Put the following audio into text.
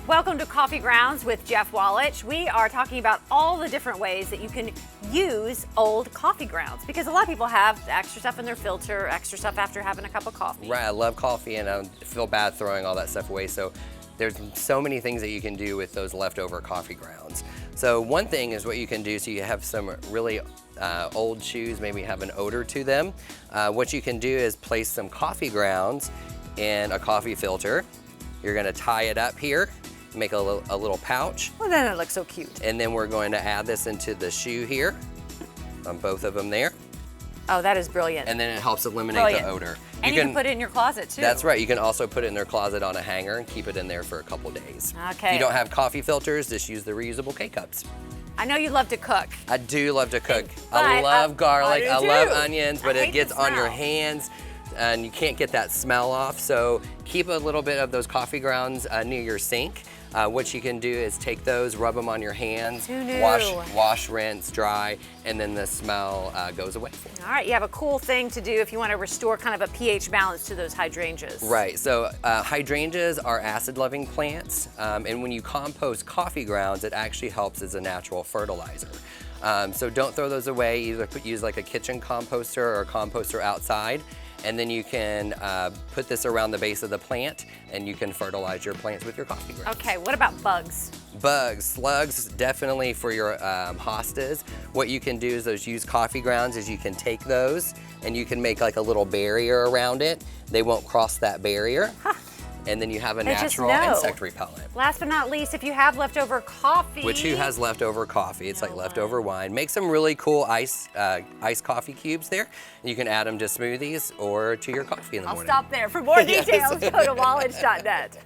Welcome to Coffee Grounds with Jeff Wallitsch. We are talking about all the different ways that you can use old coffee grounds, because a lot of people have extra stuff in their filter, extra stuff after having a cup of coffee. Right, I love coffee and I feel bad throwing all that stuff away. So there's so many things that you can do with those leftover coffee grounds. So one thing is what you can do, so you have some really old shoes, maybe have an odor to them. What you can do is place some coffee grounds in a coffee filter. You're gonna tie it up here, make a little pouch. Well, then it looks so cute. And then we're going to add this into the shoe here, on both of them there. Oh, that is brilliant. And then it helps eliminate the odor. And you can put it in your closet too. That's right, you can also put it in their closet on a hanger and keep it in there for a couple days. Okay. If you don't have coffee filters, just use the reusable K-cups. I know you love to cook. I do love to cook. But I love garlic, I I do love too. onions, but I it hate gets the on your smell. hands and you can't get that smell off. So keep a little bit of those coffee grounds near your sink. What you can do is take those, rub them on your hands, Who knew? wash, rinse, dry, and then the smell goes away for you. All right, you have a cool thing to do if you want to restore kind of a pH balance to those hydrangeas. Right, so hydrangeas are acid-loving plants, and when you compost coffee grounds, it actually helps as a natural fertilizer. So don't throw those away, either use like a kitchen composter or a composter outside, and then you can put this around the base of the plant and you can fertilize your plants with your coffee grounds. Okay, what about bugs? Bugs, slugs, definitely for your hostas. What you can do is those used coffee grounds is you can take those and you can make like a little barrier around it. They won't cross that barrier. Huh. And then you have a They just natural know. insect repellent. Last but not least, if you have leftover coffee. Which who has leftover coffee? It's like leftover wine. Make some really cool iced coffee cubes there. You can add them to smoothies or to your coffee in the morning. I'll stop there. For more details, go to wallitsch.net.